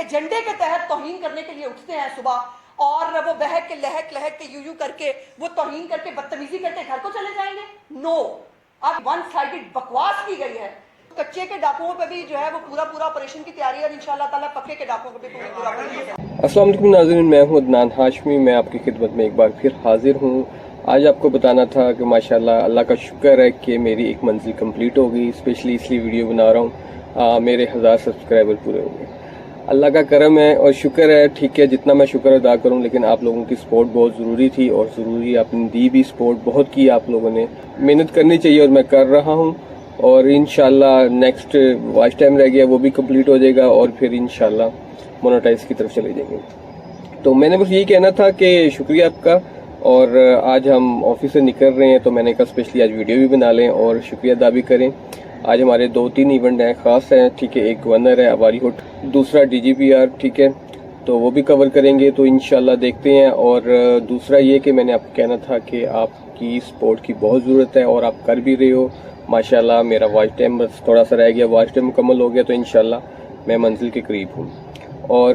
ایجنڈے کے تحت توہین کرنے کے لیے اٹھتے ہیں صبح اور وہ بہک کے لہک کے یوں کر کے وہ توہین کر کے بدتمیزی کر کے گھر کو چلے جائیں گے؟ نو. اب ون سائیڈڈ بکواس کی گئی ہے. کچے کے ڈاکوؤں پہ بھی جو ہے وہ پورا آپریشن کی تیاری ہے اور انشاءاللہ تعالیٰ پکے کے ڈاکوؤں پہ بھی پورا آپریشن ہے. السلام علیکم ناظرین، میں ہوں عدنان ہاشمی. میں آپ کی خدمت میں ایک بار پھر حاضر ہوں. آج آپ کو بتانا تھا کہ ماشاءاللہ اللہ کا شکر ہے کہ میری ایک منزل کمپلیٹ ہو گئی. اسپیشلی اس لیے ویڈیو بنا رہا ہوں، میرے 1000 سبسکرائبر پورے ہو گئے. اللہ کا کرم ہے اور شکر ہے. ٹھیک ہے، جتنا میں شکر ادا کروں، لیکن آپ لوگوں کی سپورٹ بہت ضروری تھی اور ضروری آپ نے دی بھی. سپورٹ بہت کی آپ لوگوں نے. محنت کرنی چاہیے اور میں کر رہا ہوں. اور انشاءاللہ نیکسٹ واچ ٹائم رہ گیا وہ بھی کمپلیٹ ہو جائے گا اور پھر انشاءاللہ مونیٹائز کی طرف چلے جائیں گے. تو میں نے بس یہی کہنا تھا کہ شکریہ آپ کا. اور آج ہم آفس سے نکل رہے ہیں تو میں نے کہا اسپیشلی آج ویڈیو بھی بنا لیں اور شکریہ ادا بھی کریں. آج ہمارے 2-3 ایونٹ ہیں خاص ہیں. ٹھیک ہے، ایک گورنر ہے اواری ہوٹ، دوسرا DGPR. ٹھیک ہے، تو وہ بھی کور کریں گے تو انشاءاللہ دیکھتے ہیں. اور دوسرا یہ کہ میں نے آپ کو کہنا تھا کہ آپ کی سپورٹ کی بہت ضرورت ہے اور آپ کر بھی رہے ہو ماشاءاللہ. میرا واچ ٹائم بس تھوڑا سا رہ گیا، واچ ٹائم مکمل ہو گیا تو انشاءاللہ میں منزل کے قریب ہوں. اور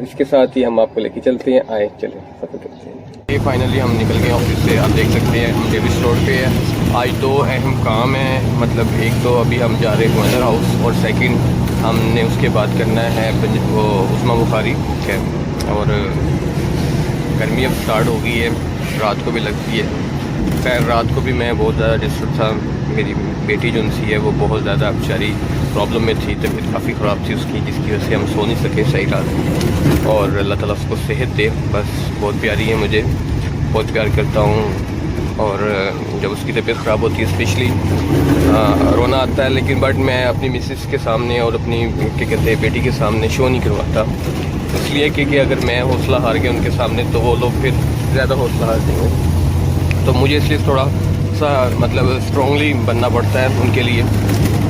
اس کے ساتھ ہی ہم آپ کو لے کے چلتے ہیں. آئیں چلیں سفر کرتے ہیں. یہ فائنلی ہم نکل گئے آفس سے. آپ دیکھ سکتے ہیں ہم ڈیوس روڈ پہ ہیں. آج 2 اہم کام ہیں. مطلب ایک تو ابھی ہم جا رہے ہیں گورنر ہاؤس اور سیکنڈ ہم نے اس کے بعد کرنا ہے وہ عثمہ بخاری. ٹھیک ہے، اور گرمی اب سٹارٹ ہو گئی ہے، رات کو بھی لگتی ہے. خیر رات کو بھی میں بہت زیادہ ڈسٹرب تھا. میری بیٹی جو سی ہے وہ بہت زیادہ بیچاری پرابلم میں تھی. طبیعت کافی خراب تھی اس کی، جس کی وجہ سے ہم سو نہیں سکے صحیح رات. اور اللہ تعالیٰ اس کو صحت دے. بس بہت پیاری ہے، مجھے بہت پیار کرتا ہوں. اور جب اس کی طبیعت خراب ہوتی ہے اسپیشلی رونا آتا ہے. لیکن بٹ میں اپنی مسز کے سامنے اور اپنی کیا کہتے ہیں بیٹی کے سامنے شو نہیں کرواتا، اس لیے کہ اگر میں حوصلہ ہار گیا ان کے سامنے تو وہ لوگ پھر زیادہ حوصلہ ہار جائیں گے. تو مجھے اس لیے تھوڑا سا مطلب اسٹرانگلی بننا پڑتا ہے ان کے لیے.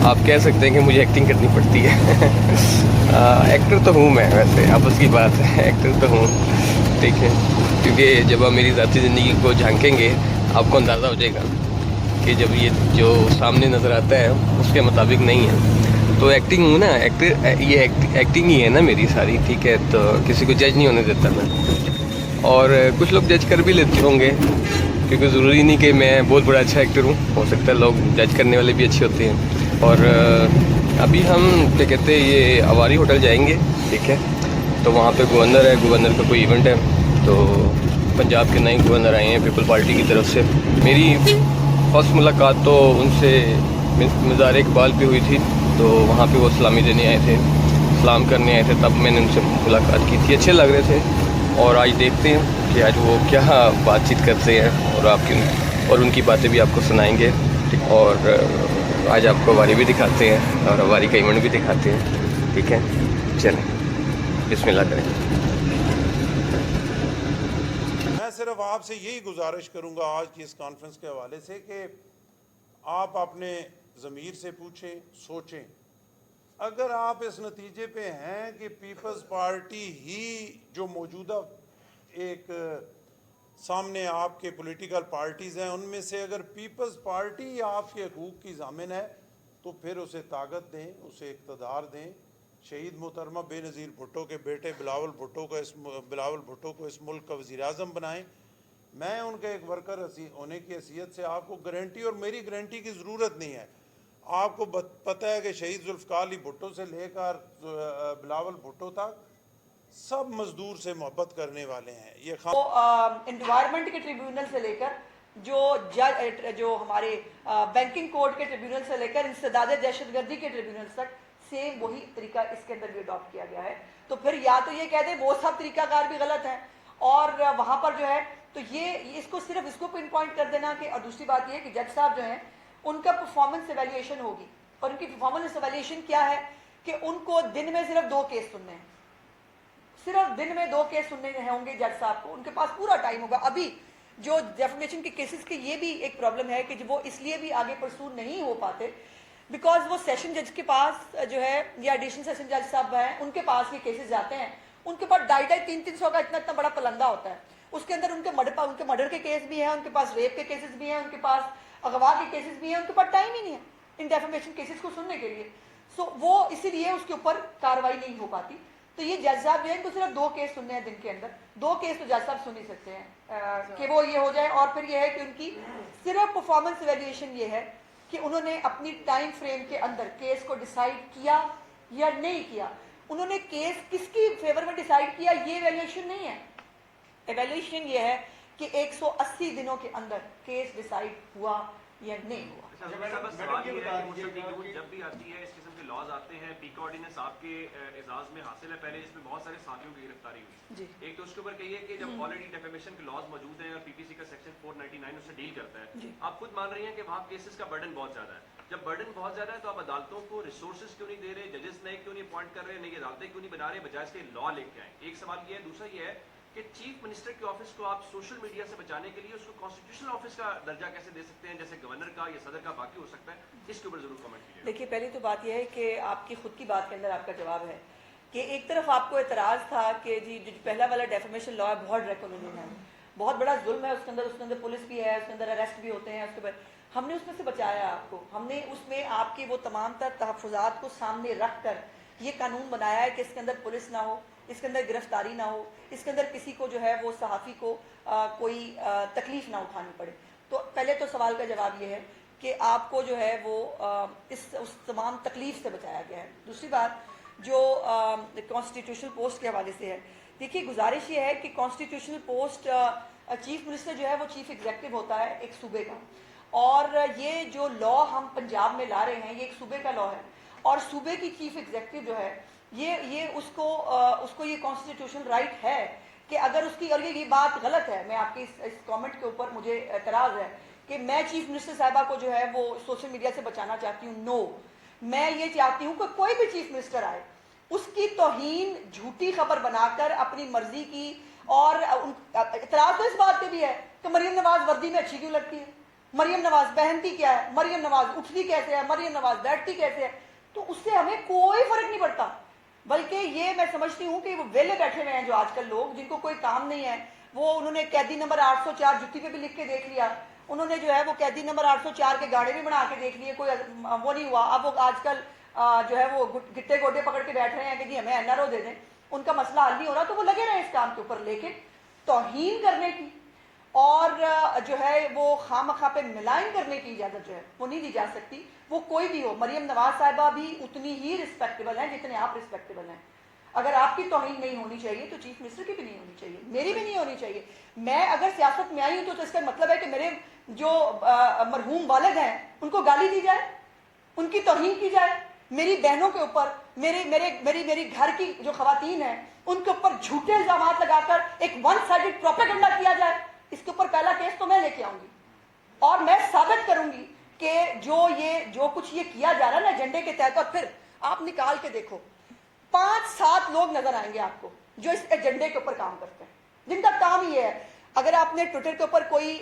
آپ کہہ سکتے ہیں کہ مجھے ایکٹنگ کرنی پڑتی ہے. ایکٹر تو ہوں میں، ویسے آپس کی بات ہے، ایکٹر تو ہوں. ٹھیک ہے، کیونکہ جب آپ میری ذاتی زندگی کو جھانکیں گے آپ کو اندازہ ہو جائے گا کہ جب یہ جو سامنے نظر آتا ہے اس کے مطابق نہیں ہے. تو ایکٹنگ ہوں نا، یہ ایکٹنگ ہی ہے نا میری ساری. ٹھیک ہے، تو کسی کو جج نہیں ہونے دیتا میں. اور کچھ لوگ جج کر بھی لیتے ہوں گے کیونکہ ضروری نہیں کہ میں بہت بڑا اچھا ایکٹر ہوں. ہو سکتا ہے لوگ جج کرنے والے بھی اچھے ہوتے ہیں. اور ابھی ہم کیا کہتے ہیں یہ اواری ہوٹل جائیں گے. ٹھیک ہے، تو وہاں پہ گورنر ہے، گورنر کا کوئی ایونٹ ہے. تو پنجاب کے نئے گورنر آئے ہیں پیپل پارٹی کی طرف سے. میری فرسٹ ملاقات تو ان سے مزار اقبال پہ ہوئی تھی. تو وہاں پہ وہ سلامی دینے آئے تھے، سلام کرنے آئے تھے، تب میں نے ان سے ملاقات کی تھی. اچھے لگ رہے تھے. اور آج دیکھتے ہیں کہ آج وہ کیا بات چیت کرتے ہیں اور اور ان کی باتیں بھی آپ کو سنائیں گے. اور آج آپ کو اواری بھی دکھاتے ہیں اور اواری کا ایونٹ بھی دکھاتے ہیں. ٹھیک ہے، چلیں بسم اللہ کریں. میں صرف آپ سے یہی گزارش کروں گا آج کی اس کانفرنس کے حوالے سے کہ آپ اپنے ضمیر سے پوچھیں، سوچیں. اگر آپ اس نتیجے پہ ہیں کہ پیپلز پارٹی ہی جو موجودہ ایک سامنے آپ کے پولیٹیکل پارٹیز ہیں ان میں سے اگر پیپلز پارٹی آپ کے حقوق کی ضامن ہے تو پھر اسے طاقت دیں، اسے اقتدار دیں. شہید محترمہ بے نظیر بھٹو کے بیٹے بلاول بھٹو کو اس ملک کا وزیر اعظم بنائیں. میں ان کے ایک ورکر ہونے کی حیثیت سے آپ کو گارنٹی، اور میری گارنٹی کی ضرورت نہیں ہے. آپ کو پتہ ہے کہ شہید ذوالفقار علی بھٹو سے لے کر بلاول بھٹو تک سب مزدور سے محبت کرنے والے ہیں. یہ انوائرمنٹ کے ٹریبیونل سے لے کر جو ہمارے بینکنگ کوڈ کے ٹریبیونل سے لے کر انسداد دہشت گردی کے ٹریبیونل تک سیم وہی طریقہ اس کے اندر بھی اڈاپٹ کیا گیا ہے. تو پھر یا تو یہ کہہ دیں وہ سب طریقہ کار بھی غلط ہیں اور وہاں پر جو ہے تو یہ اس کو صرف اس کو پن پوائنٹ کر دینا کہ. اور دوسری بات یہ کہ جج صاحب جو ہیں ان کا پرفارمنس ایویلیویشن ہوگی. اور ان کی پرفارمنس ایویلیویشن کیا ہے کہ ان کو دن میں صرف 2 کیس سننے ہیں. صرف دن میں 2 کیس سننے ہوں گے جج صاحب کو. ان کے پاس پورا ٹائم ہوگا. ابھی جو ڈیفیمیشن کے کیسز کی یہ بھی ایک پرابلم ہے کہ وہ اس لیے بھی آگے پرسو نہیں ہو پاتے بیکاز وہ سیشن جج کے پاس جو ہے یا ایڈیشنل سیشن جج صاحب ہیں ان کے پاس یہ کیسز جاتے ہیں. ان کے پاس 250-300 کا اتنا بڑا پلندہ ہوتا ہے. اس کے اندر ان کے مرڈر کے کیس بھی ہیں، ان کے پاس ریپ کے کیسز بھی ہیں، ان کے پاس اغوا کے کیسز بھی ہیں. ان کے پاس ٹائم ہی نہیں ہے ان ڈیفیمیشن کیسز کو سننے کے لیے. سو وہ اسی لیے اس کے اوپر کاروائی نہیں ہو پاتی. तो ये जज साहब जो है इनको सिर्फ 2 केस सुनने हैं दिन के अंदर, 2 केस तो जज साहब सुन ही सकते हैं कि वो ये हो जाए। और फिर ये है कि उनकी सिर्फ परफॉर्मेंस इवैल्यूएशन ये है कि उन्होंने अपनी टाइम फ्रेम के अंदर केस को डिसाइड किया या नहीं किया। उन्होंने केस किसकी फेवर में डिसाइड किया ये इवैल्यूएशन नहीं है। इवैल्यूएशन ये है कि 180 दिनों के अंदर केस डिसाइड हुआ या नहीं हुआ। जब भी आती है इस किस्म के लॉज आते हैं, पीका ऑर्डिनेंस आपके एजाज में हासिल है, पहले इसमें बहुत सारे साथियों की गिरफ्तारी हुई। एक तो उसके ऊपर कहिए कि जब ऑलरेडी डेफेमेशन के लॉज मौजूद हैं और पीपीसी का सेक्शन 499 उससे डील करता है, आप खुद मान रही हैं कि वहाँ केसेस का बर्डन बहुत ज्यादा है। जब बर्डन बहुत ज्यादा है तो आप अदालतों को रिसोर्सेज क्यों नहीं दे रहे, जजेस नए क्यों नहीं अपॉइंट कर रहे, नई अदालतें क्यों नहीं बना रहे, बजाय इसके लॉ लेके आए। एक सवाल ये है। दूसरा ये है कि चीफ मिनिस्टर के ऑफिस को आप सोशल मीडिया से बचाने के लिए उसको कॉन्स्टिट्यूशनल ऑफिस का दर्जा कैसे दे सकते हैं, जैसे गवर्नर का या सदर का बाकी हो सकता है, इसके ऊपर जरूर कमेंट कीजिए। देखिए, पहली तो बात यह है कि आपकी खुद की बात के अंदर आपका जवाब है कि एक तरफ आपको एतराज था कि जी जो पहला वाला डेफेमेशन लॉ है बहुत ड्रैकोनियन है, बहुत बड़ा जुल्म है, उसके अंदर पुलिस भी है, उसके अंदर अरेस्ट भी होते हैं, उसके बाद हमने उसमें से बचाया आपको। हमने उसमें आपके वो तमाम तर तहफ़्फ़ुज़ात को सामने रख कर ये कानून बनाया है कि इसके अंदर पुलिस ना हो, इसके अंदर गिरफ्तारी ना हो, इसके अंदर किसी को जो है वो सहाफ़ी को कोई तकलीफ ना उठानी पड़े। तो पहले तो सवाल का जवाब ये है कि आपको जो है वो उस तमाम तकलीफ से बचाया गया है। दूसरी बात जो कॉन्स्टिट्यूशनल पोस्ट के हवाले से है, देखिए गुजारिश ये है कि कॉन्स्टिट्यूशनल पोस्ट चीफ मिनिस्टर जो है वो चीफ एग्जीक्यूटिव होता है एक सूबे का, और ये जो लॉ हम पंजाब में ला रहे हैं ये एक सूबे का लॉ है, और सूबे की चीफ एग्जीक्यूटिव जो है ये उसको ये कॉन्स्टिट्यूशनल राइट है कि अगर उसकी, और ये बात गलत है, मैं आपकी इस कमेंट के ऊपर मुझे एतराज़ है कि मैं चीफ मिनिस्टर साहिबा को जो है वो सोशल मीडिया से बचाना चाहती हूँ। नो, मैं ये चाहती हूँ कि कोई भी चीफ मिनिस्टर आए उसकी तौहीन झूठी खबर बनाकर अपनी मर्जी की, और एतराज़ तो इस बात पे भी है कि मरियम नवाज वर्दी में अच्छी क्यों लगती है, मरियम नवाज पहनती क्या है, मरियम नवाज उठती कैसे है, मरियम नवाज बैठती कैसे है, तो उससे हमें कोई फर्क नहीं पड़ता। बल्कि ये मैं समझती हूँ कि वो वेले बैठे हुए हैं जो आजकल लोग, जिनको कोई काम नहीं है, वो उन्होंने कैदी नंबर 804 जुत्ती पे भी लिख के देख लिया, उन्होंने जो है वो कैदी नंबर 804 के गाड़े भी बना के देख लिए, कोई वो नहीं हुआ। अब वो आजकल जो है वो गिट्टे गोडे पकड़ के बैठ रहे हैं कि जी हमें एनआरओ दे दें, उनका मसला हल नहीं हो रहा, तो वो लगे रहे इस काम के ऊपर। लेकिन तौहीन करने की और जो है वो खामखा पे मिलाइन करने की इजाजत जो है वो नहीं दी जा सकती, वो कोई भी हो। मरियम नवाज साहिबा भी उतनी ही रिस्पेक्टेबल हैं जितने आप रिस्पेक्टेबल हैं। अगर आपकी तौहीन नहीं होनी चाहिए तो चीफ मिनिस्टर की भी नहीं होनी चाहिए, मेरी भी नहीं होनी चाहिए। मैं अगर सियासत में आई हूं तो इसका मतलब है कि मेरे जो मरहूम वालिद हैं उनको गाली दी जाए, उनकी तौहीन की जाए, मेरी बहनों के ऊपर, मेरी घर की जो खवातीन हैं उनके ऊपर झूठे इल्जाम लगाकर एक वन साइडेड प्रोपेगेंडा किया जाए। इसके ऊपर पहला केस तो मैं लेके आऊंगी और मैं साबित करूंगी कि जो कुछ ये किया जा रहा है ना एजेंडे के तहत, और फिर आप निकाल के देखो 5-7 लोग नजर आएंगे आपको जो इस एजेंडे के ऊपर काम करते हैं, जिनका काम ये है। अगर आपने ट्विटर के ऊपर कोई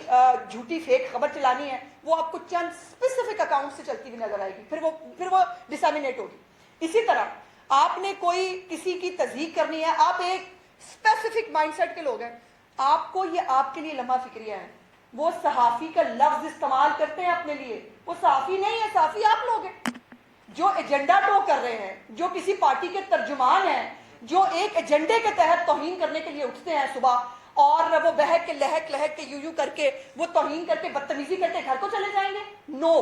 झूठी फेक खबर चलानी है, वो आपको चंद स्पेसिफिक अकाउंट से चलती हुई नजर आएगी, फिर वो डिसैमिनेट होगी। इसी तरह आपने कोई किसी की तस्दीक करनी है, आप एक स्पेसिफिक माइंडसेट के लोग हैं, आपको ये आपके लिए लम्हा फिक्रिया है। वो सहाफी का लफ्ज इस्तेमाल करते हैं अपने लिए, वो सहाफी नहीं है, सहाफी आप लोग हैं जो एजेंडा टो कर रहे हैं, जो किसी पार्टी के तर्जुमान हैं, जो एक एजेंडे के तहत तौहीन करने के लिए उठते हैं सुबह, और वो बहक के लहक के यूं करके वो तौहीन करके बदतमीजी करके घर को चले जाएंगे। नो,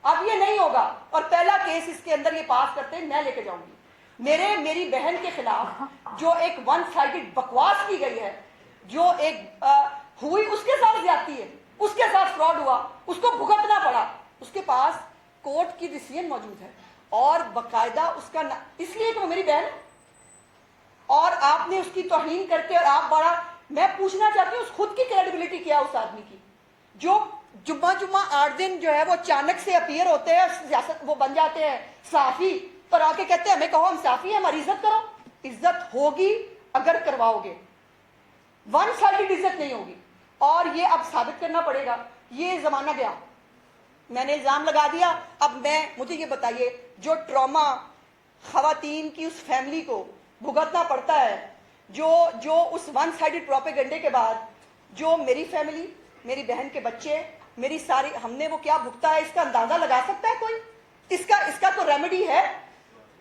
अब ये नहीं होगा। और पहला केस इसके अंदर ये पास करते मैं लेके जाऊंगी। मेरी बहन के खिलाफ जो एक वन साइडेड बकवास की गई है, जो एक हुई, उसके साथ ज्यादती है, उसके साथ फ्रॉड हुआ, उसको भुगतना पड़ा, उसके पास कोर्ट की डिसीजन मौजूद है और बकायदा उसका इसलिए कि वो मेरी बहन, और आपने उसकी तौहीन करके, और आप बड़ा, मैं पूछना चाहती हूँ खुद की क्रेडिबिलिटी क्या उस आदमी की जो जुम्मा 8 दिन जो है वो अचानक से अपीयर होते हैं, सियासत वो बन जाते हैं साफी, पर आके कहते हैं हमें कहो हम साफी हैं, हमारी इज्जत करो। इज्जत होगी अगर करवाओगे, वन साइडेड इज्जत नहीं होगी। और ये अब साबित करना पड़ेगा, ये जमाना गया, मैंने इल्जाम लगा दिया, अब मुझे ये बताइए जो ट्रॉमा खवातीन की उस फैमिली को भुगतना पड़ता है, जो उस वन साइडेड प्रोपेगेंडे के बाद जो मेरी फैमिली, मेरी बहन के बच्चे, मेरी सारी, हमने वो क्या भुगता है, इसका अंदाजा लगा सकता है कोई? इसका तो रेमेडी है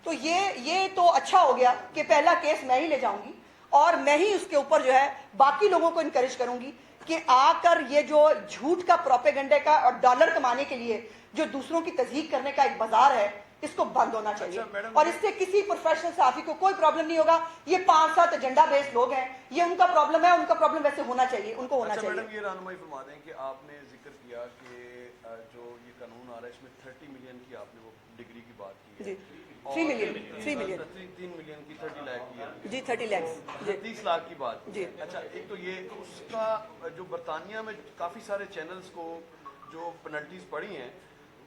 तो ये तो अच्छा हो गया कि पहला केस मैं ही ले जाऊंगी और मैं ही उसके ऊपर जो है बाकी लोगों को इनकरेज करूंगी कि आकर ये जो झूठ का प्रोपेगेंडे का और डॉलर कमाने के लिए जो दूसरों की तस्दीक करने का एक बाजार है, इसको बंद होना चाहिए। और इससे किसी प्रोफेशनल सहाफी को कोई प्रॉब्लम नहीं होगा। ये 5-7 एजेंडा बेस्ड लोग हैं, ये उनका प्रॉब्लम है, उनका प्रॉब्लम वैसे होना चाहिए, उनको होना चाहिए। मैडम ये रहनुमाई फरमा दें कि आपने जिक्र किया कि जो ये कानून आ रहा है इसमें 30 मिलियन की आपने वो डिग्री की बात की है जी, 3 मिलियन 3 मिलियन की 30 लाख की है जी, 30 लाख जी, 30 लाख की बात जी। अच्छा, एक तो ये उसका जो बरतानिया में काफ़ी सारे चैनल्स को जो पेनल्टीज पड़ी हैं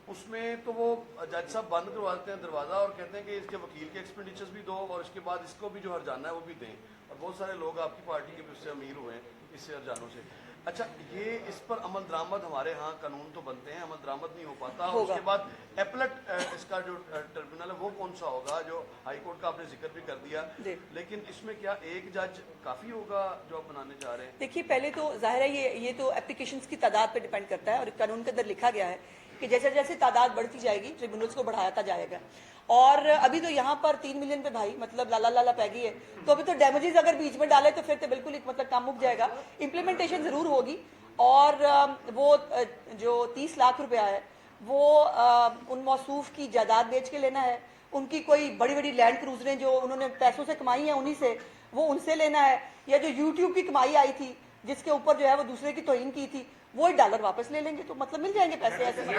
उसमें तो वो जज साहब बंद करवा देते हैं दरवाज़ा और कहते हैं कि इसके वकील के एक्सपेंडिचर्स भी दो और इसके बाद इसको भी जो हरजाना है वो भी दें, और बहुत सारे लोग आपकी पार्टी के भी उससे अमीर हुए हैं इससे हरजानों से। अच्छा, ये इस पर अमल दरामद हमारे यहाँ कानून तो बनते हैं, अमल दरामद नहीं हो पाता। उसके बाद एपलेट इसका जो ट्रिब्यूनल है वो कौन सा होगा, जो हाई कोर्ट का आपने जिक्र भी कर दिया, लेकिन इसमें क्या एक जज काफ़ी होगा जो आप बनाने जा रहे हैं? देखिए, पहले तो जाहिर है ये तो एप्लीकेशंस की तादाद पे डिपेंड करता है और कानून के अंदर लिखा गया है कि जैसे जैसे तादाद बढ़ती जाएगी ट्रिब्यूनल्स को बढ़ाता जाएगा। और अभी तो यहाँ पर 3 मिलियन पे भाई मतलब लाला पैगी है, तो अभी तो डैमेजेस अगर बीच में डाले तो फिर तो बिल्कुल एक मतलब काम मुक जाएगा। इम्प्लीमेंटेशन जरूर होगी और वो जो 30 लाख रुपया है वो उन मौसूफ की जायदाद बेच के लेना है, उनकी कोई बड़ी बड़ी लैंड क्रूजरें जो उन्होंने पैसों से कमाई है उन्हीं से वो उनसे लेना है, या जो यूट्यूब की कमाई आई थी जिसके ऊपर जो है वो दूसरे की तौहीन की थी वो $1 वापस ले लेंगे, तो मतलब मिल जाएंगे पैसे ऐसे। मैं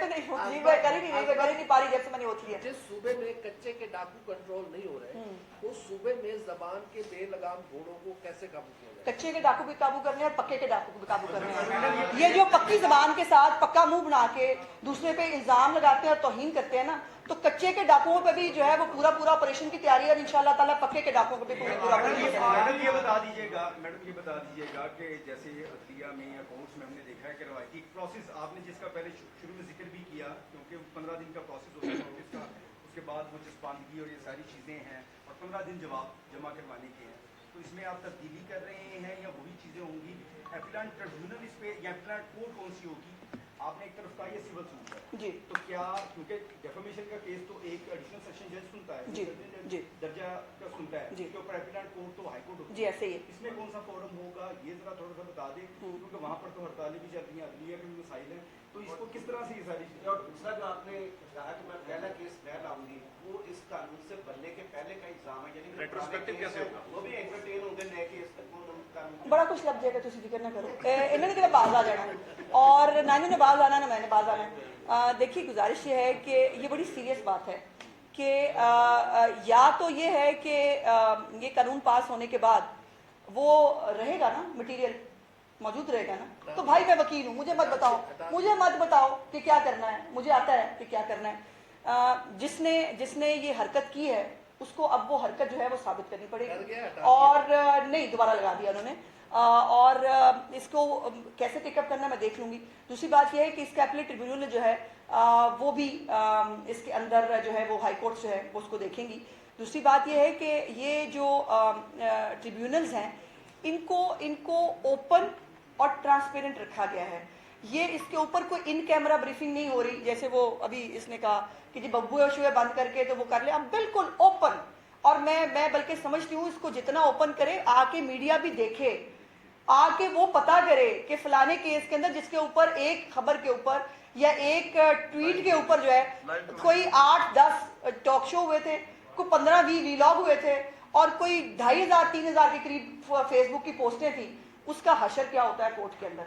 तो नहीं कर ही नहीं पा रही जब से मैंने होती है। जिस सूबे में कच्चे के डाकू कंट्रोल नहीं हो रहे, उस सूबे में जबान के बेलगाम घोड़ों को कैसे काबू किया जाए? कच्चे के डाकू भी काबू करने और पक्के के डाकू को भी काबू करने हैं। ये जो पक्की जबान के साथ पक्का मुंह बना के दूसरे पे इल्जाम लगाते हैं और तौहीन करते हैं ना, तो कच्चे के डाकुओं पे भी जो है वो पूरा ऑपरेशन की तैयारी है और इंशाल्लाह ताला पक्के के डाकुओं पे भी पूरा मैडम ये बता दीजिएगा कि जैसे अदलिया में या कोर्ट्स में हमने देखा है कि रवायती प्रोसेस आपने जिसका पहले शुरू में जिक्र भी किया, क्योंकि 15 दिन का प्रोसेस होता है नोटिस का, उसके बाद वो चस्पानगी और ये सारी चीज़ें हैं और 15 दिन जवाब जमा करवाने के हैं, तो इसमें आप तब्दीली कर रहे हैं या वही चीज़ें होंगी? एपीलेट ट्रिब्यूनल इस पे या एपीलेट कोर्ट कौन सी होगी? आपने एक तरफ कहा ये सिविल सूट है जी, तो क्या, क्योंकि डेफेमेशन का केस तो एक एडिशनल सेशन जज सुनता है जी जी दर्जा का सुनता है, इसके ऊपर एपीलेट कोर्ट तो हाई कोर्ट जी, ऐसे ही है। इसमें कौन सा फोरम होगा ये जरा थोड़ा सा बता दें, क्योंकि वहाँ पर तो हड़तालें भी चल रही हैं, अदलिया के भी मसाइल हैं, तो इसको किस तरह से ये सारी चीजें। और दूसरा जो आपने कहा कि मैं पहला केस मैं लाऊंगी, वो इस कानून से बनने के पहले का एग्जाम है, यानी रेट्रोस्पेक्टिव कैसे होगा? वो भी एंटरटेन होंगे नए केस तक बड़ा कुछ लग जाएगा, तुम फिक्र ना करो। इन्होंने कितना बाज आ जाना और ना इन्होंने बाज आना ना मैंने बाज आना। देखिए, गुजारिश ये है कि ये बड़ी सीरियस बात है कि या तो ये है कि ये कानून पास होने के बाद वो रहेगा ना, मटेरियल मौजूद रहेगा ना, तो भाई मैं वकील हूँ, मुझे मत बताओ कि क्या करना है, मुझे आता है कि क्या करना है। जिसने ये हरकत की है उसको अब वो हरकत जो है वो साबित करनी पड़ेगी, और नहीं दोबारा लगा दिया उन्होंने, और इसको कैसे टेकअप करना मैं देख लूंगी। दूसरी बात यह है कि इसका एपीलेट ट्रिब्यूनल जो है वो भी इसके अंदर जो है वो हाई कोर्ट जो है वो उसको देखेंगी। दूसरी बात यह है कि ये जो ट्रिब्यूनल्स हैं इनको ओपन और ट्रांसपेरेंट रखा गया है। ये इसके ऊपर कोई इन कैमरा ब्रीफिंग नहीं हो रही, जैसे वो अभी इसने कहा कि जी बब्बू शुए बंद करके तो वो कर ले, अब बिल्कुल ओपन। और मैं बल्कि समझती हूँ इसको जितना ओपन करे, आके मीडिया भी देखे, आके वो पता करे कि फलाने केस के अंदर जिसके ऊपर एक खबर के ऊपर या एक ट्वीट के ऊपर जो है कोई 8-10 टॉक शो हुए थे, कोई 15-20 वीलॉग हुए थे और कोई 2500-3000 के करीब फेसबुक की पोस्टें थी, उसका हशर क्या होता है कोर्ट के अंदर।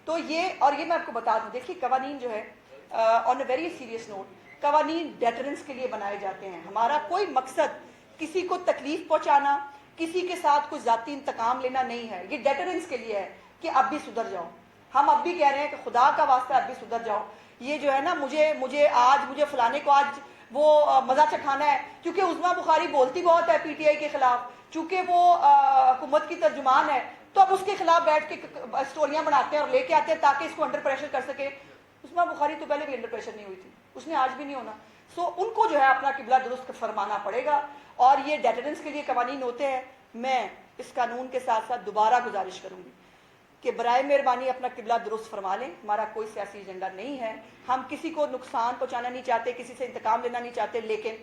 तो ये मैं आपको बता दूं, देखिए कवानीन जो है on a very serious note, कवानीन डेटरेंस के लिए बनाए जाते हैं। हमारा कोई मकसद किसी को तकलीफ पहुंचाना, किसी के साथ कोई जाती इंतकाम लेना नहीं है, ये डेटरेंस के लिए है कि अब भी सुधर जाओ। हम अब भी कह रहे हैं कि खुदा का वास्ता अब भी सुधर जाओ। ये जो है ना, मुझे फलाने को आज वो मजा चखाना है, क्योंकि उस्मा बुखारी बोलती बहुत है पीटीआई के खिलाफ, चूंकि वो हुकूमत की तर्जुमान है, तो अब उसके खिलाफ बैठ के स्टोरियां बनाते हैं और लेके आते हैं ताकि इसको अंडर प्रेशर कर सके। उस्मा बुखारी तो पहले भी अंडर प्रेशर नहीं हुई थी, उसने आज भी नहीं होना। सो उनको जो है अपना किबला दुरुस्त फरमाना पड़ेगा, और ये डेटरेंस के लिए कवानीन होते हैं। मैं इस कानून के साथ साथ दोबारा गुजारिश करूंगी कि बराए मेहरबानी अपना किबला दुरुस्त फरमा लें, हमारा कोई सियासी एजेंडा नहीं है, हम किसी को नुकसान पहुंचाना नहीं चाहते, किसी से इंतकाम लेना नहीं चाहते, लेकिन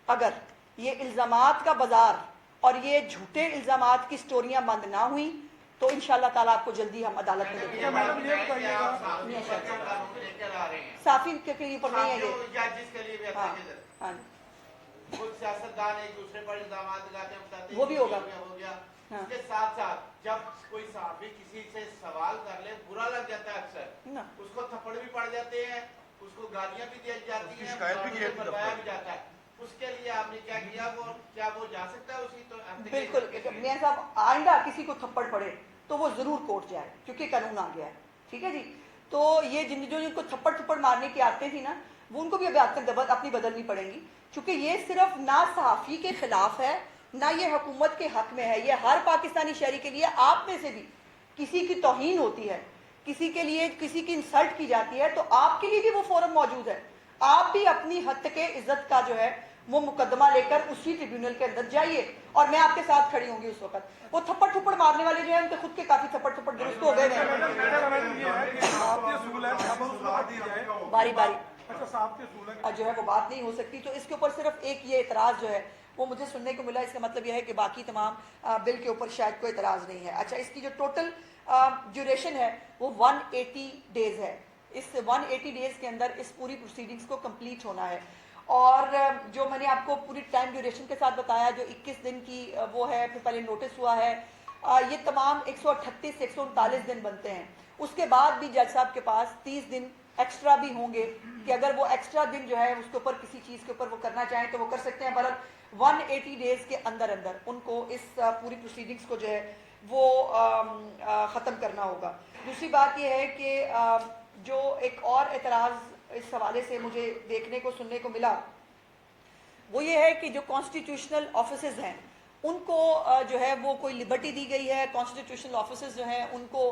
अगर ये इल्ज़ामात का बाजार और ये झूठे इल्ज़ामात की स्टोरियां बंद ना हुई तो इंशाअल्लाह ताला आपको जल्दी हम अदालत में देखेंगे। साफी के लिए ऊपर नहीं है ये, हाँ कुछ सियासतदान एक दूसरे पर इल्जाम लगाते हैं, बताते हैं वो भी होगा। हो गया। इसके साथ साथ जब कोई सहाफी किसी से सवाल कर ले, बुरा लग जाता है अक्सर, उसको थप्पड़ भी पड़ जाते हैं, उसको गालियां भी दी जाती हैं, बताया भी जाता है। उसके लिए आपने क्या किया, वो क्या वो जा सकता है उसी तो? बिल्कुल मियां साहब, आइंदा किसी को थप्पड़ पड़े तो वो जरूर कोर्ट जाए, क्योंकि कानून आ गया है, ठीक है जी। तो ये जिनको थप्पड़ मारने की आदतें थी ना, वो उनको भी अभी आदतें अपनी बदलनी पड़ेंगी, क्योंकि ये सिर्फ ना सहाफ़ी के खिलाफ है, ना ये हुकूमत के हक में है, ये हर पाकिस्तानी शहरी के लिए। आप में से भी किसी की तौहीन होती है, किसी के लिए किसी की इंसल्ट की जाती है, तो आपके लिए भी वो फोरम मौजूद है। आप भी अपनी हद के इज्जत का जो है वो मुकदमा लेकर उसी ट्रिब्यूनल के अंदर जाइए, और मैं आपके साथ खड़ी होंगी उस वक्त। वो थप्पड़ मारने वाले जो है उनके खुद के काफी थप्पड़ दुरुस्त हो गए हैं, बारी बारी जो है वो बात नहीं हो सकती। तो इसके ऊपर सिर्फ एक ये एतराज जो है वो मुझे सुनने को मिला, इसका मतलब यह है कि बाकी तमाम बिल के ऊपर शायद कोई एतराज नहीं है। अच्छा, इसकी जो टोटल ड्यूरेशन है वो 180 डेज है। इस 180 डेज के अंदर इस पूरी प्रोसीडिंग्स को कंप्लीट होना है, और जो मैंने आपको पूरी टाइम ड्यूरेशन के साथ बताया, जो 21 दिन की वो है, फिर पहले नोटिस हुआ है, ये तमाम 138 से 139 दिन बनते हैं। उसके बाद भी जज साहब के पास 30 दिन एक्स्ट्रा भी होंगे कि अगर वो एक्स्ट्रा दिन जो है उसके ऊपर किसी चीज़ के ऊपर वो करना चाहें तो वो कर सकते हैं। बहरहाल 180 डेज के अंदर अंदर उनको इस पूरी प्रोसीडिंग्स को जो है वो ख़त्म करना होगा। दूसरी बात यह है कि जो एक और एतराज़ इस हवाले से मुझे देखने को सुनने को मिला, वो ये है कि जो कॉन्स्टिट्यूशनल ऑफिसेज हैं उनको जो है वो कोई लिबर्टी दी गई है। कॉन्स्टिट्यूशनल ऑफिसेज जो हैं उनको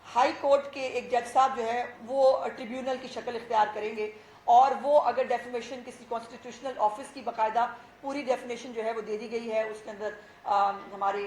हाई कोर्ट के एक जज साहब जो है वो ट्रिब्यूनल की शक्ल इख्तियार करेंगे, और वो अगर डेफिनेशन किसी कॉन्स्टिट्यूशनल ऑफिस की बाकायदा पूरी डेफिनेशन जो है वो दे दी गई है, उसके अंदर हमारे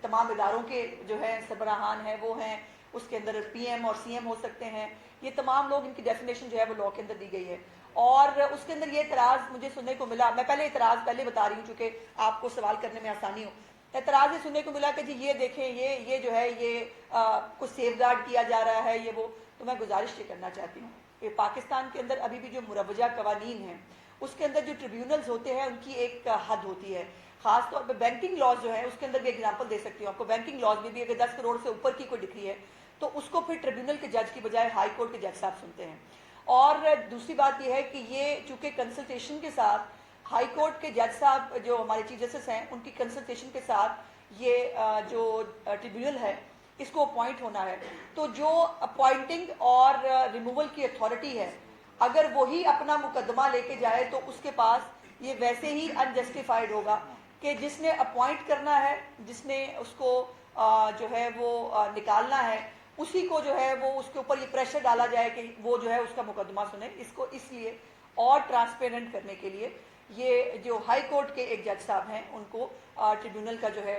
तमाम इदारों के जो है सरबराहान हैं वो हैं, उसके अंदर PM और CM हो सकते हैं, ये तमाम लोग, इनकी डेफिनेशन जो है वो लॉ के अंदर दी गई है। और उसके अंदर ये एतराज़ मुझे सुनने को मिला, मैं पहले एतराज़ पहले बता रही हूँ चूँकि आपको सवाल करने में आसानी हो। एतराज़ ये सुनने को मिला कि जी ये देखें ये जो है ये कुछ सेफ गार्ड किया जा रहा है, ये वो। तो मैं गुजारिश ये करना चाहती हूँ कि पाकिस्तान के अंदर अभी भी जो मुरवजा कवानीन हैं उसके अंदर जो ट्रिब्यूनल्स होते हैं उनकी एक हद होती है। खास तौर पर बैंकिंग लॉज जो है उसके अंदर भी एग्जाम्पल दे सकती हूँ आपको। बैंकिंग लॉज में भी अगर 10 करोड़ से ऊपर की कोई डिक्री है तो उसको फिर ट्रिब्यूनल के जज की बजाय हाई कोर्ट के जज साहब सुनते हैं। और दूसरी बात यह है कि ये चूँकि कंसल्टेशन के साथ हाई कोर्ट के जज साहब जो हमारे चीफ जस्टिस हैं उनकी कंसल्टेशन के साथ ये जो ट्रिब्यूनल है इसको अपॉइंट होना है, तो जो अपॉइंटिंग और रिमूवल की अथॉरिटी है अगर वही अपना मुकदमा लेके जाए तो उसके पास ये वैसे ही अनजस्टिफाइड होगा कि जिसने अपॉइंट करना है, जिसने उसको जो है वो निकालना है, उसी को जो है वो उसके ऊपर ये प्रेशर डाला जाए कि वो जो है उसका मुकदमा सुने। इसको इसलिए और ट्रांसपेरेंट करने के लिए ये जो हाई कोर्ट के एक जज साहब हैं उनको ट्रिब्यूनल का जो है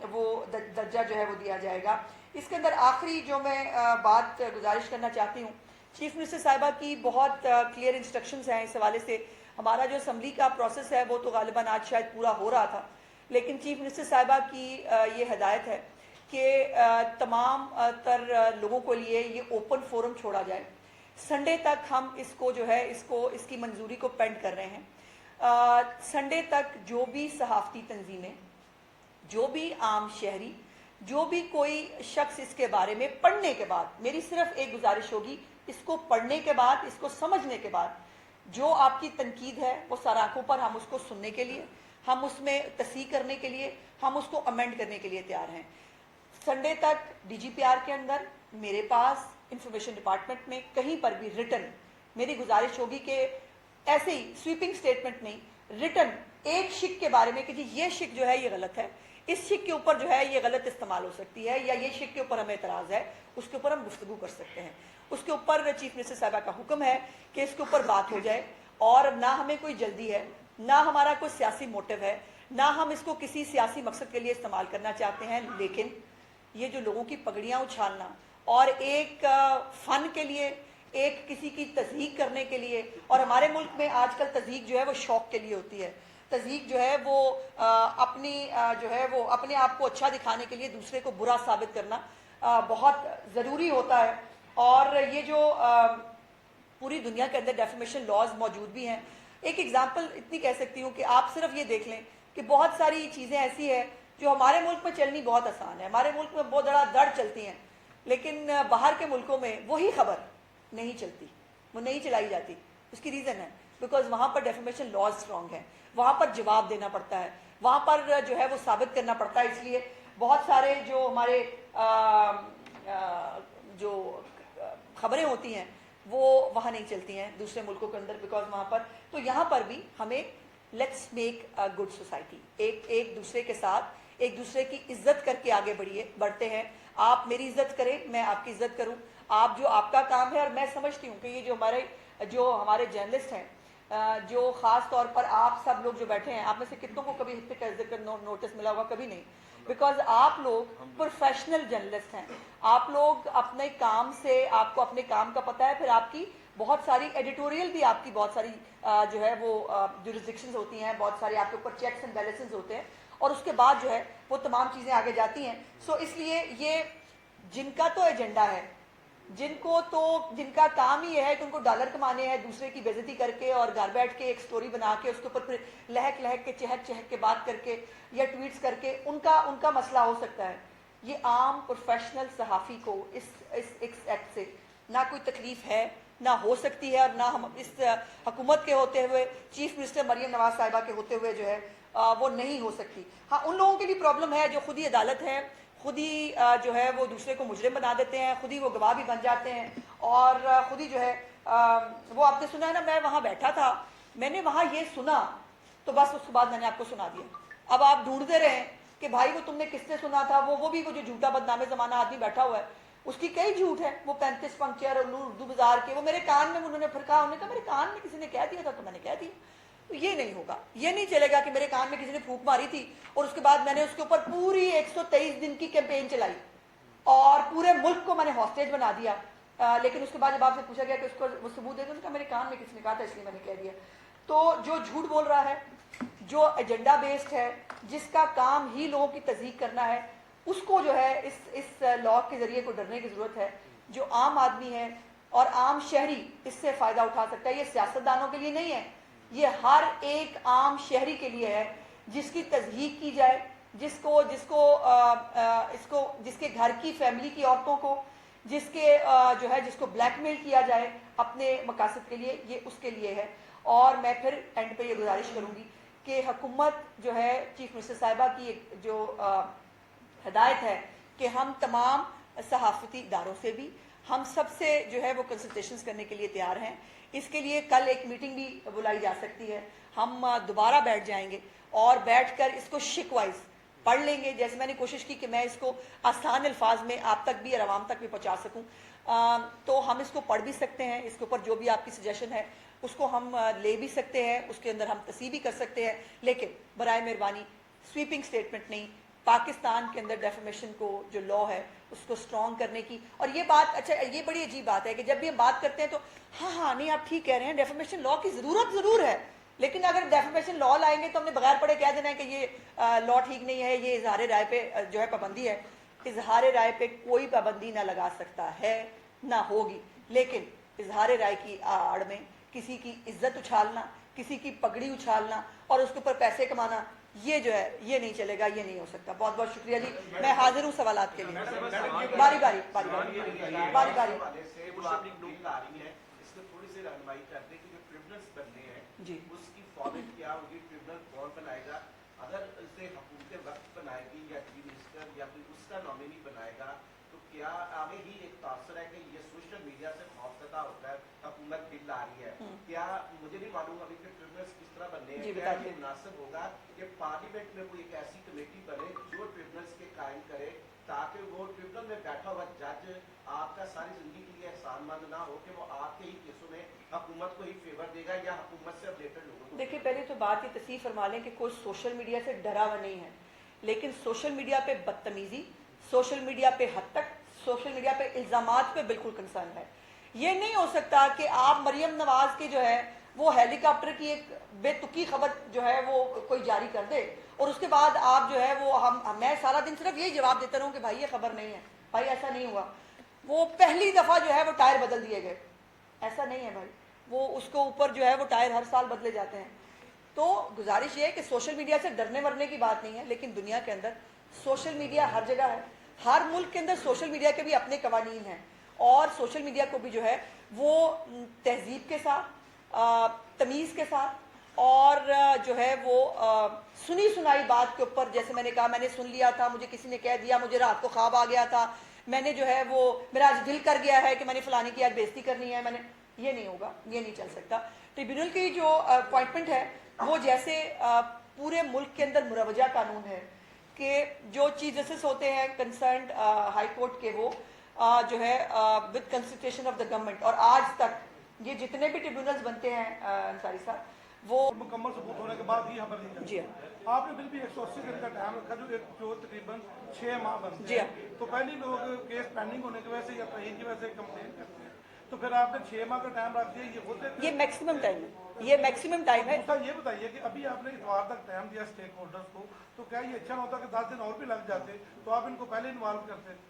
वो दर्जा जो है वो दिया जाएगा। इसके अंदर आखिरी जो मैं बात गुजारिश करना चाहती हूँ, चीफ मिनिस्टर साहिबा की बहुत क्लियर इंस्ट्रक्शंस हैं इस हवाले से। हमारा जो असम्बली का प्रोसेस है वो तो गालिबन आज शायद पूरा हो रहा था, लेकिन चीफ मिनिस्टर साहिबा की ये हदायत है कि तमाम तर लोगों के लिए ये ओपन फोरम छोड़ा जाए। संडे तक हम इसको जो है इसकी मंजूरी को पेंड कर रहे हैं। संडे तक जो भी सहाफ़ती तंजीमें, जो भी आम शहरी, जो भी कोई शख्स इसके बारे में पढ़ने के बाद, मेरी सिर्फ एक गुजारिश होगी, इसको पढ़ने के बाद, इसको समझने के बाद जो आपकी तनकीद है वो सराखों पर हम उसको सुनने के लिए, हम उसमें तस्हीह करने के लिए, हम उसको अमेंड करने के लिए तैयार हैं। संडे तक DGPR के अंदर, मेरे पास इंफॉर्मेशन डिपार्टमेंट में, कहीं पर भी रिटन मेरी गुजारिश होगी कि ऐसे ही स्वीपिंग स्टेटमेंट नहीं, रिटन एक शिक के बारे में कि जी ये शिक जो है ये गलत है, इस शिक के ऊपर जो है ये गलत इस्तेमाल हो सकती है, या ये शिक के ऊपर हमें एतराज़ है, उसके ऊपर हम गुफ्तगू कर सकते हैं। उसके ऊपर चीफ मिनिस्टर साहिबा का हुक्म है कि इसके ऊपर बात हो जाए, और ना हमें कोई जल्दी है, ना हमारा कोई सियासी मोटिव है, ना हम इसको किसी सियासी मकसद के लिए इस्तेमाल करना चाहते हैं, लेकिन ये जो लोगों की पगड़ियाँ उछालना और एक फन के लिए, एक किसी की तज़हीक करने के लिए, और हमारे मुल्क में आजकल तज़हीक जो है वो शौक के लिए होती है। तज़हीक जो है वो जो है वो अपने आप को अच्छा दिखाने के लिए दूसरे को बुरा साबित करना बहुत ज़रूरी होता है। और ये जो पूरी दुनिया के अंदर डेफेमेशन लॉज मौजूद भी हैं। एक एग्जांपल इतनी कह सकती हूँ कि आप सिर्फ ये देख लें कि बहुत सारी चीज़ें ऐसी है जो हमारे मुल्क में चलनी बहुत आसान है, हमारे मुल्क में बहुत धड़ाधड़ चलती हैं, लेकिन बाहर के मुल्कों में वही खबर नहीं चलती, वो नहीं चलाई जाती। उसकी रीज़न है बिकॉज वहाँ पर डेफेमेशन लॉज स्ट्रॉन्ग है, वहाँ पर जवाब देना पड़ता है, वहाँ पर जो है वो साबित करना पड़ता है। इसलिए बहुत सारे जो हमारे जो खबरें होती हैं वो वहाँ नहीं चलती हैं दूसरे मुल्कों के अंदर, बिकॉज वहाँ पर। तो यहाँ पर भी हमें let's make a good society, एक दूसरे के साथ एक दूसरे की इज्जत करके आगे बढ़ते हैं। आप मेरी इज्जत करें, मैं आपकी इज्जत करूं, आप जो आपका काम है। और मैं समझती हूँ कि ये जो हमारे जर्नलिस्ट हैं, जो ख़ास तौर पर आप सब लोग जो बैठे हैं, आप में से कितनों को कभी जिक्र नोटिस मिला होगा? कभी नहीं, बिकॉज आप लोग प्रोफेशनल जर्नलिस्ट हैं। आप लोग अपने काम से, आपको अपने काम का पता है, फिर आपकी बहुत सारी एडिटोरियल भी, आपकी बहुत सारी जो है वो जुरिस्डिक्शंस होती हैं, बहुत सारे आपके ऊपर चेक्स एंड बैलेंसेस होते हैं, और उसके बाद जो है वो तमाम चीज़ें आगे जाती हैं। सो इसलिए ये जिनका तो एजेंडा है, जिनका काम ही है कि उनको डॉलर कमाने हैं दूसरे की बेइज्जती करके, और घर बैठ के एक स्टोरी बना के उसके ऊपर फिर लहक के चहक के बात करके या ट्वीट्स करके, उनका मसला हो सकता है। ये आम प्रोफेशनल सहाफ़ी को इस एक्ट से ना कोई तकलीफ है, ना हो सकती है, और ना हम इस हुकूमत के होते हुए, चीफ मिनिस्टर मरियम नवाज साहिबा के होते हुए जो है वो नहीं हो सकती। हाँ, उन लोगों के लिए प्रॉब्लम है जो खुद ही अदालत है, खुद ही जो है वो दूसरे को मुजरिम बना देते हैं, खुद ही वो गवाह भी बन जाते हैं, और खुद ही जो है वो आपने सुना है ना, मैं वहाँ बैठा था, मैंने वहाँ ये सुना, तो बस उसके बाद मैंने आपको सुना दिया। अब आप ढूंढते रहे कि भाई वो तुमने किससे सुना था, वो भी वो जो झूठा बदनामे ज़माना आदमी बैठा हुआ है, उसकी कई झूठ है। वो 35 पंक्चर उर्दू बाजार के, वो मेरे कान में उन्होंने फिर कहा, उन्होंने कहा मेरे कान में किसी ने कह दिया था तो मैंने कह दिया। तो ये नहीं होगा, ये नहीं चलेगा कि मेरे कान में किसी ने फूंक मारी थी और उसके बाद मैंने उसके ऊपर पूरी 123 दिन की कैंपेन चलाई और पूरे मुल्क को मैंने हॉस्टेज बना दिया। लेकिन उसके बाद जब आपसे पूछा गया कि उसको वो सबूत दे दो, उनका मेरे कान में किसने कहा था इसलिए मैंने कह दिया। तो जो झूठ बोल रहा है, जो एजेंडा बेस्ड है, जिसका काम ही लोगों की तज़हीक करना है, उसको जो है इस लॉ के जरिए को डरने की जरूरत है। जो आम आदमी है और आम शहरी इससे फायदा उठा सकता है। ये सियासतदानों के लिए नहीं है, ये हर एक आम शहरी के लिए है जिसकी तज़हीक की जाए, जिसके घर की फैमिली की औरतों को, जिसको ब्लैकमेल किया जाए अपने मकासद के लिए, ये उसके लिए है। और मैं फिर एंड पे ये गुजारिश करूंगी कि हुकूमत जो है, चीफ मिनिस्टर साहिबा की जो हिदायत है कि हम तमाम सहाफ़ती इदारों से भी, हम सबसे जो है वो कंसल्टेशंस करने के लिए तैयार हैं। इसके लिए कल एक मीटिंग भी बुलाई जा सकती है, हम दोबारा बैठ जाएंगे और बैठकर इसको शिक वाइज पढ़ लेंगे। जैसे मैंने कोशिश की कि मैं इसको आसान अल्फाज में आप तक भी और आवाम तक भी पहुंचा सकूं, तो हम इसको पढ़ भी सकते हैं। इसके ऊपर जो भी आपकी सजेशन है उसको हम ले भी सकते हैं, उसके अंदर हम तस्वीर भी कर सकते हैं, लेकिन बराए मेहरबानी स्वीपिंग स्टेटमेंट नहीं। पाकिस्तान के अंदर डेफेमेशन को जो लॉ है उसको स्ट्रॉन्ग करने की। और ये बात, अच्छा ये बड़ी अजीब बात है कि जब भी हम बात करते हैं तो हाँ नहीं आप ठीक कह रहे हैं, डेफेमेशन लॉ की ज़रूरत ज़रूर है, लेकिन अगर डेफेमेशन लॉ लाएंगे तो हमने बगैर पढ़े कह देना है कि ये लॉ ठीक नहीं है, ये इजहार राय पे जो है पाबंदी है। इजहार राय पे कोई पाबंदी ना लगा सकता है, ना होगी, लेकिन इजहार राय की आड़ में किसी की इज्जत उछालना, किसी की पगड़ी उछालना और उसके ऊपर पैसे कमाना, ये जो है ये नहीं चलेगा, ये नहीं हो सकता। बहुत बहुत शुक्रिया जी, मैं हाजिर हूँ सवालात के लिए। बारी बारी थोड़ी सी रहनुमाई करते कि जो ट्रिब्यूनल्स बनने हैं जी, उसकी फॉर्मेट क्या होगी, ट्रिब्यूनल कौन बनाएगा, अगर इसे हुकूमत वक्त बनाएगी या चीफ मिनिस्टर या फिर उसका नॉमिनी बनाएगा, तो क्या आगे ही एक तासर है कि ये सोशल मीडिया से खौफजदा होता है हुकूमत बिल आ रही है, क्या मुझे नहीं मालूम अभी के ट्रिब्यूनल्स किस तरह बनने हैं, क्या ये मुनासिब होगा कि पार्लियामेंट में कोई एक ऐसी कमेटी बने जो ट्रिब्यूनल्स के कायम करे, ताकि वो ट्रिब्यूनल में बैठा हुआ जज आपका सारी जिंदगी के लिए एहसानमंद ना हो कि वो आपके ही केसों में हुकूमत को ही फेवर देगा या हुकूमत से रिलेटेड लोगों को। देखिए, पहले तो बात ये तस्दीक फरमा लें कि कोई सोशल मीडिया से डरा हुआ नहीं है, लेकिन सोशल मीडिया पे बदतमीजी, सोशल मीडिया पे हद तक, सोशल मीडिया पे इल्ज़ामात पे बिल्कुल कंसर्न है। ये नहीं हो सकता कि आप मरियम नवाज के जो है वो हेलीकॉप्टर की एक बेतुकी खबर जो है वो कोई जारी कर दे और उसके बाद आप जो है वो मैं सारा दिन सिर्फ यही जवाब देता रहूं कि भाई ये खबर नहीं है, भाई ऐसा नहीं हुआ। वो पहली दफा जो है वो टायर बदल दिए गए, ऐसा नहीं है भाई, वो उसको ऊपर जो है वो टायर हर साल बदले जाते हैं। तो गुजारिश ये है कि सोशल मीडिया से डरने वरने की बात नहीं है, लेकिन दुनिया के अंदर सोशल मीडिया हर जगह है, हर मुल्क के अंदर सोशल मीडिया के भी अपने कवानीन हैं और सोशल मीडिया को भी जो है वो तहजीब के साथ, तमीज़ के साथ और जो है वो सुनी सुनाई बात के ऊपर, जैसे मैंने कहा मैंने सुन लिया था, मुझे किसी ने कह दिया, मुझे रात को ख्वाब आ गया था, मैंने जो है वो मेरा आज दिल कर गया है कि मैंने फलानी की आज बेइज्जती करनी है, मैंने, ये नहीं होगा, ये नहीं चल सकता। ट्रिब्यूनल की जो अपॉइंटमेंट है वो जैसे पूरे मुल्क के अंदर मुरवजा कानून है कि जो चीफ जस्टिस होते हैं कंसर्न हाई कोर्ट के, वो जो है with consultation of the government, और आज तक ये जितने भी ट्रिब्यूनल्स बनते हैं अंसारी साहब, वो मुकम्मल सबूत होने के बाद ही खबर दी जी जाती है। आपने फिर भी 180 दिन का टाइम रखा जो तकरीबन 6 माह बनते जी हैं, तो पहले लोग केस पेंडिंग होने की वजह से या तहीन की वजह से कंप्लेन करते हैं, तो फिर आपने 6 माह का टाइम रख दिया, ये खुद ये मैक्सिमम टाइम है, ये मैक्सिमम टाइम है। दूसरा ये बताइए कि अभी आपने इतवार तक टाइम दिया स्टेक होल्डर्स को, तो क्या ये अच्छा होता कि 10 दिन और भी लग जाते तो आप इनको पहले इन्वॉल्व करते?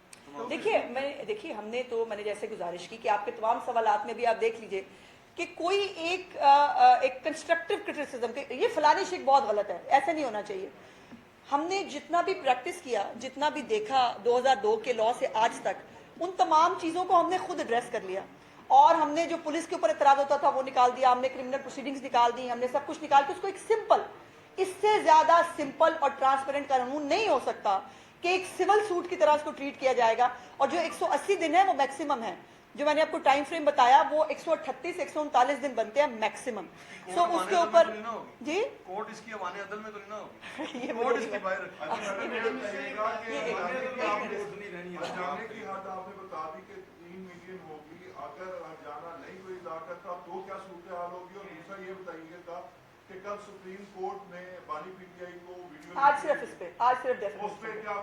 देखिए हमने तो, मैंने जैसे गुजारिश की कि आपके तमाम सवालात में भी आप देख लीजिए कि कोई एक कंस्ट्रक्टिव क्रिटिसिज्म के ये फलानी शिक बहुत गलत है, ऐसा नहीं होना चाहिए। हमने जितना भी प्रैक्टिस किया, जितना भी देखा 2002 के लॉ से आज तक, उन तमाम चीज़ों को हमने खुद एड्रेस कर लिया और हमने जो पुलिस के ऊपर एतराज़ होता था वो निकाल दिया, हमने क्रिमिनल प्रोसीडिंग्स निकाल दी, हमने सब कुछ निकाल के उसको एक सिंपल, इससे ज़्यादा सिंपल और ट्रांसपेरेंट कानून नहीं हो सकता कि एक सिविल सूट की तरह उसको ट्रीट किया जाएगा। और जो 180 दिन है वो मैक्सिमम है, जो मैंने आपको टाइम फ्रेम बताया वो 138 139 दिन बनते हैं मैक्सिमम। सो उसके ऊपर जी कोर्ट इसकी अवाने अदल में तो नहीं ना होगी, ये कोर्ट इसके बाहर जाने की हद आपने बता दी कि 3 मिलियन होगी, अगर हरजाना नहीं कोई अदा करता तो क्या सूरत हाल होगी? और दूसरा ये बताइएगा कि कल सुप्रीम कोर्ट ने बानी पीटीआई को वीडियो आज सिर्फ इस पे, आज सिर्फ उस पे क्या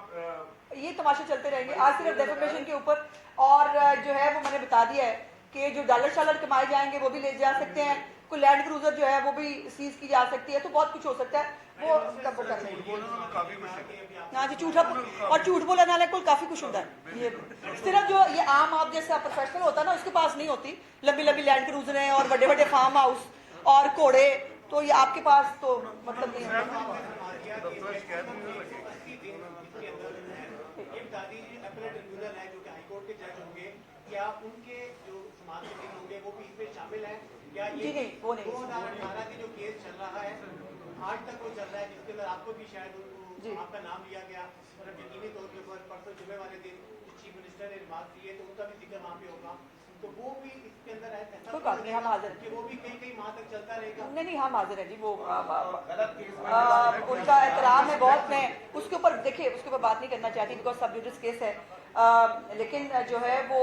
ये तमाशे चलते रहेंगे, आज सिर्फ डेफेमेशन के ऊपर। और जो है वो मैंने बता दिया है कि जो डॉलर शालर कमाए जाएंगे वो भी ले जा सकते हैं, कोई लैंड क्रूजर जो है वो भी सीज की जा सकती है, तो बहुत कुछ हो सकता है, वो कब वो कर लेंगे। हाँ जी, झूठा और झूठ बोलने वाले को काफी कुछ होता है। ये सिर्फ जो ये आम आप जैसा प्रोफेशनल होता है ना, उसके पास नहीं होती लंबी लंबी लैंड क्रूजर हैं और बड़े बड़े फार्म हाउस और घोड़े, तो ये आपके पास तो मतलब नहीं है। क्या उनके जो समाज के दिन होंगे वो भी इसमें शामिल हैं? क्या ये जी नहीं, वो नहीं। 2018 की जो केस चल रहा है आज तक वो चल रहा है, जिसके अंदर आपको भी शायद उनको आपका नाम लिया गया और यकीनी तौर के ऊपर परसों जुमे वाले दिन चीफ मिनिस्टर ने रिमार्क दिए तो उनका भी जिक्र वहाँ पे होगा, तो वो भी इसके अंदर है ऐसा कोई बात नहीं, हम हाजिर कि वो भी कई माह तक चलता रहेगा? नहीं, हम हाजिर हैं जी, वो उनका एहतराम है बहुत। मैं उसके ऊपर देखिए उसके ऊपर बात नहीं करना चाहती बिकॉज सब जुडिस केस है, लेकिन जो है वो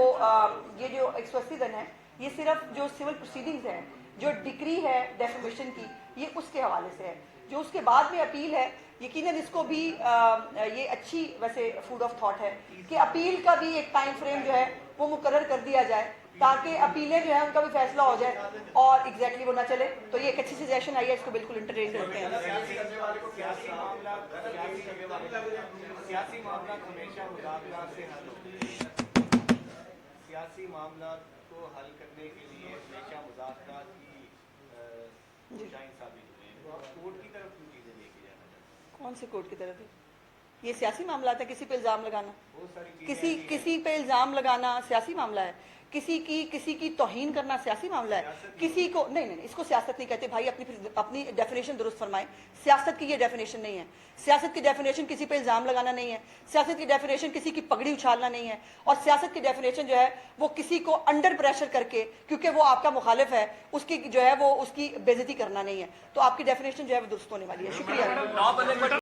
ये जो 180 दिन है ये सिर्फ जो सिविल प्रोसीडिंग्स हैं, जो डिक्री है डेफेमेशन की, ये उसके हवाले से है। जो उसके बाद में अपील है, यकीनन इसको भी ये अच्छी वैसे फूड ऑफ थॉट है कि अपील का भी एक टाइम फ्रेम जो है वो मुकर्रर कर दिया जाए ताकि अपीलें जो है उनका भी फैसला हो जाए और एग्जैक्टली वो ना चले। तो ये एक अच्छी सजेशन आई है, इसको बिल्कुल इंटरटेन करते हैं। सियासी मामला हमेशा मुकाबला से हल होते हैं, सियासी मामला को हल करने के लिए हमेशा मुज़ाकरात की शाइन साबित हुए हैं, तो आप कोर्ट की तरफ क्यों चीज़ें लेके जाना चाहते हैं? कौन से कोर्ट की तरफ है? ये सियासी मामला था, किसी पे इल्ज़ाम लगाना, किसी पे इल्ज़ाम लगाना सियासी मामला है, किसी की तौहीन करना सियासी मामला है, किसी को नहीं, इसको सियासत नहीं कहते भाई। अपनी डेफिनेशन दुरुस्त फरमाएं, सियासत की ये डेफिनेशन नहीं है। सियासत की डेफिनेशन किसी पे इल्ज़ाम लगाना नहीं है, सियासत की डेफिनेशन किसी की पगड़ी उछालना नहीं है, और सियासत की डेफिनेशन जो है वो किसी को अंडर प्रेशर करके क्योंकि वो आपका मुखालिफ है उसकी जो है वो उसकी बेइज्जती करना नहीं है। तो आपकी डेफिनेशन जो है वो दुरुस्त होने वाली है। शुक्रिया।